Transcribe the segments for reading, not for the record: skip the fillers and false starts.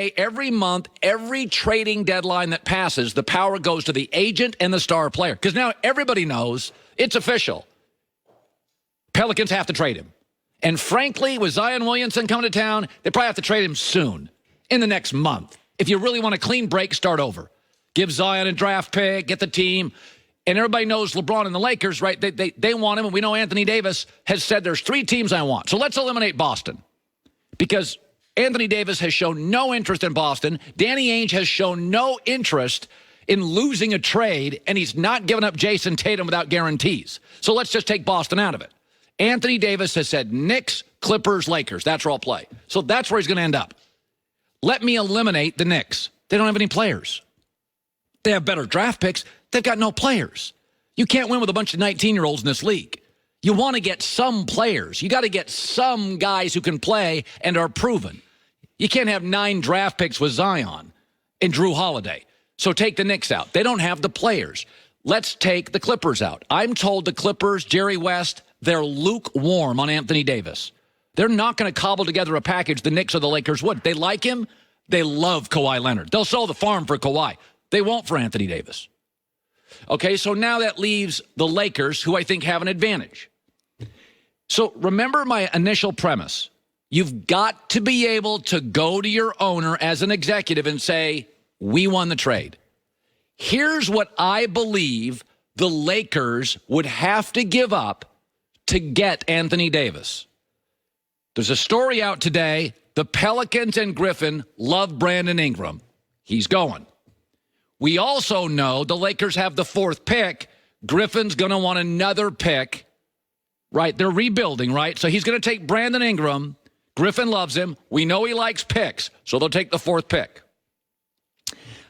Every month, every trading deadline that passes, the power goes to the agent and the star player. Because now everybody knows it's official. Pelicans have to trade him. And frankly, with Zion Williamson coming to town, they probably have to trade him soon, in the next month. If you really want a clean break, start over. Give Zion a draft pick, get the team. And everybody knows LeBron and the Lakers, right? They want him, and we know Anthony Davis has said there's 3 teams I want. So let's eliminate Boston. Because Anthony Davis has shown no interest in Boston. Danny Ainge has shown no interest in losing a trade, and he's not giving up Jason Tatum without guarantees. So let's just take Boston out of it. Anthony Davis has said Knicks, Clippers, Lakers. That's where I'll play. So that's where he's going to end up. Let me eliminate the Knicks. They don't have any players. They have better draft picks. They've got no players. You can't win with a bunch of 19-year-olds in this league. You want to get some players. You got to get some guys who can play and are proven. You can't have 9 draft picks with Zion and Drew Holiday. So take the Knicks out. They don't have the players. Let's take the Clippers out. I'm told the Clippers, Jerry West, they're lukewarm on Anthony Davis. They're not going to cobble together a package the Knicks or the Lakers would. They like him. They love Kawhi Leonard. They'll sell the farm for Kawhi. They won't for Anthony Davis. Okay, so now that leaves the Lakers, who I think have an advantage. So remember my initial premise. You've got to be able to go to your owner as an executive and say, we won the trade. Here's what I believe the Lakers would have to give up to get Anthony Davis. There's a story out today. The Pelicans and Griffin love Brandon Ingram. He's going. We also know the Lakers have the 4th pick. Griffin's going to want another pick. Right, they're rebuilding, right? So he's going to take Brandon Ingram. Griffin loves him. We know he likes picks, so they'll take the 4th pick.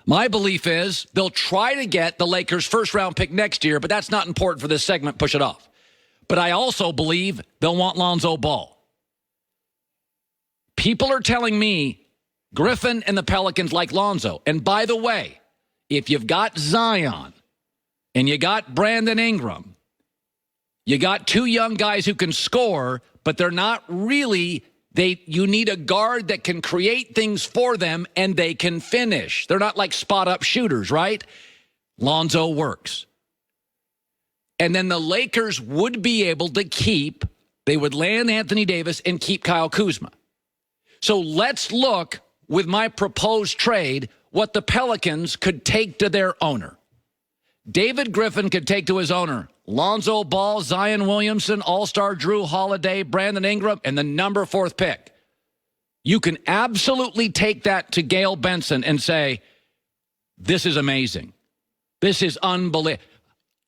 My belief is they'll try to get the Lakers' first-round pick next year, but that's not important for this segment. Push it off. But I also believe they'll want Lonzo Ball. People are telling me Griffin and the Pelicans like Lonzo. And by the way, if you've got Zion and you got Brandon Ingram, you got 2 young guys who can score, but they're not really, you need a guard that can create things for them and they can finish. They're not like spot-up shooters, right? Lonzo works. And then the Lakers would be able to they would land Anthony Davis and keep Kyle Kuzma. So let's look with my proposed trade what the Pelicans could take to their owner. David Griffin could take to his owner Lonzo Ball, Zion Williamson, All-Star Drew Holiday, Brandon Ingram, and the number 4th pick. You can absolutely take that to Gail Benson and say, this is amazing. This is unbelievable.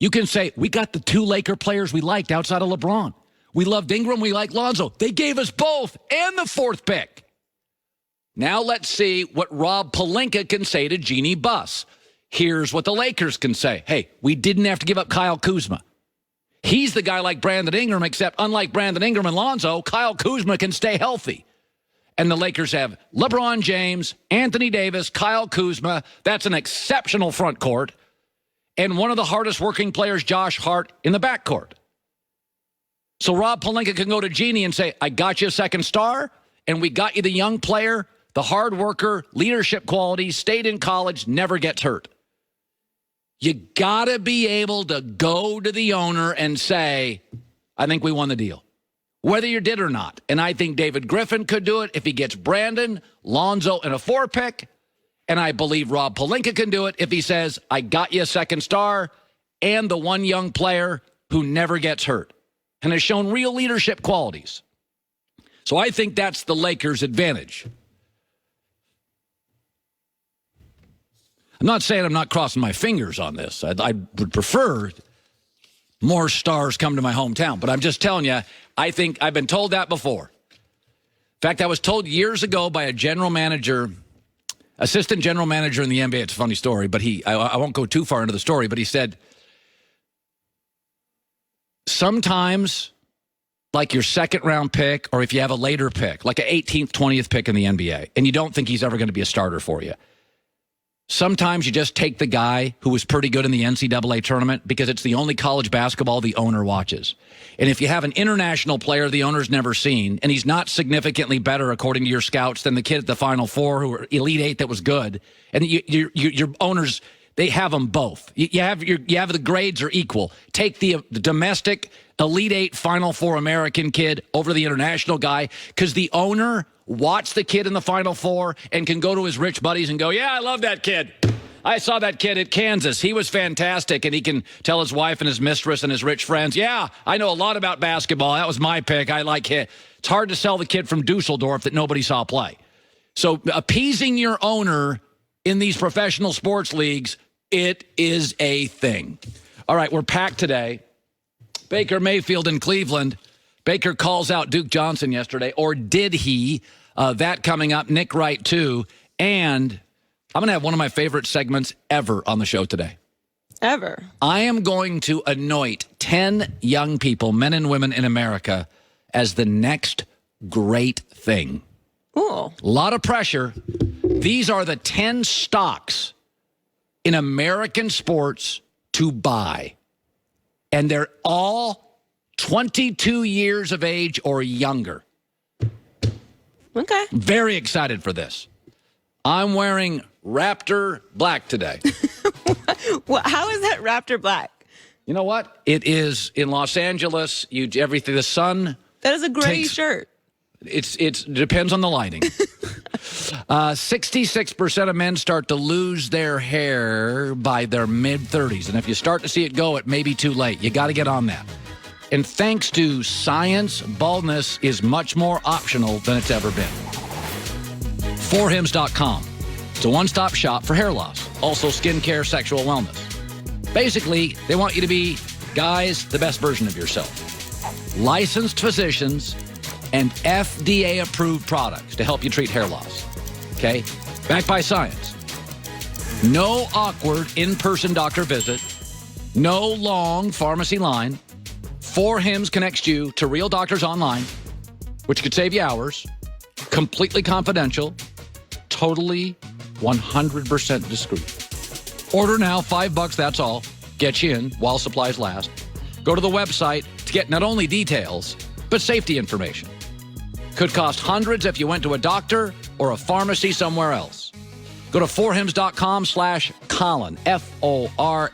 You can say, we got the 2 Laker players we liked outside of LeBron. We loved Ingram, we liked Lonzo. They gave us both and the 4th pick. Now let's see what Rob Pelinka can say to Jeannie Buss. Here's what the Lakers can say. Hey, we didn't have to give up Kyle Kuzma. He's the guy like Brandon Ingram, except unlike Brandon Ingram and Lonzo, Kyle Kuzma can stay healthy. And the Lakers have LeBron James, Anthony Davis, Kyle Kuzma. That's an exceptional front court. And one of the hardest working players, Josh Hart, in the backcourt. So Rob Pelinka can go to Jeannie and say, I got you a 2nd star, and we got you the young player, the hard worker, leadership qualities, stayed in college, never gets hurt. You got to be able to go to the owner and say, I think we won the deal, whether you did or not. And I think David Griffin could do it if he gets Brandon, Lonzo, and a 4 pick. And I believe Rob Pelinka can do it if he says, I got you a 2nd star and the 1 young player who never gets hurt and has shown real leadership qualities. So I think that's the Lakers' advantage. I'm not saying I'm not crossing my fingers on this. I would prefer more stars come to my hometown. But I'm just telling you, I think I've been told that before. In fact, I was told years ago by a general manager, assistant general manager in the NBA. It's a funny story, but I won't go too far into the story, but he said, sometimes, like your 2nd-round pick, or if you have a later pick, like an 18th, 20th pick in the NBA, and you don't think he's ever going to be a starter for you, Sometimes you just take the guy who was pretty good in the NCAA tournament because it's the only college basketball the owner watches. And if you have an international player the owner's never seen, and he's not significantly better, according to your scouts, than the kid at the Final Four who were Elite Eight that was good, and your owners, they have them both. You have the grades are equal. Take the domestic Elite Eight Final Four American kid over the international guy because the owner watched the kid in the Final Four and can go to his rich buddies and go, yeah, I love that kid. I saw that kid at Kansas. He was fantastic. And he can tell his wife and his mistress and his rich friends, yeah, I know a lot about basketball. That was my pick. I like it. It's hard to sell the kid from Dusseldorf that nobody saw play. So appeasing your owner in these professional sports leagues, it is a thing. All right, we're packed today. Baker Mayfield in Cleveland. Baker calls out Duke Johnson yesterday, or did he? That coming up. Nick Wright, too. And I'm going to have one of my favorite segments ever on the show today. Ever? I am going to anoint 10 young people, men and women in America, as the next great thing. Ooh. A lot of pressure. These are the 10 stocks in American sports to buy. And they're all 22 years of age or younger. Okay. Very excited for this. I'm wearing Raptor Black today. Well, how is that Raptor Black? You know what? It is in Los Angeles. Everything. The sun. That is a gray shirt. It depends on the lighting. 66% of men start to lose their hair by their mid-30s. And if you start to see it go, it may be too late. You got to get on that. And thanks to science, baldness is much more optional than it's ever been. forhims.com. It's a one-stop shop for hair loss. Also skincare, sexual wellness. Basically, they want you to be, guys, the best version of yourself. Licensed physicians and FDA-approved products to help you treat hair loss. Okay? Backed by science. No awkward in-person doctor visit. No long pharmacy line. 4Hims connects you to real doctors online, which could save you hours. Completely confidential. Totally 100% discreet. Order now, $5, that's all. Get you in while supplies last. Go to the website to get not only details, but safety information. Could cost hundreds if you went to a doctor or a pharmacy somewhere else. Go to forhims.com/Colin, F-O-R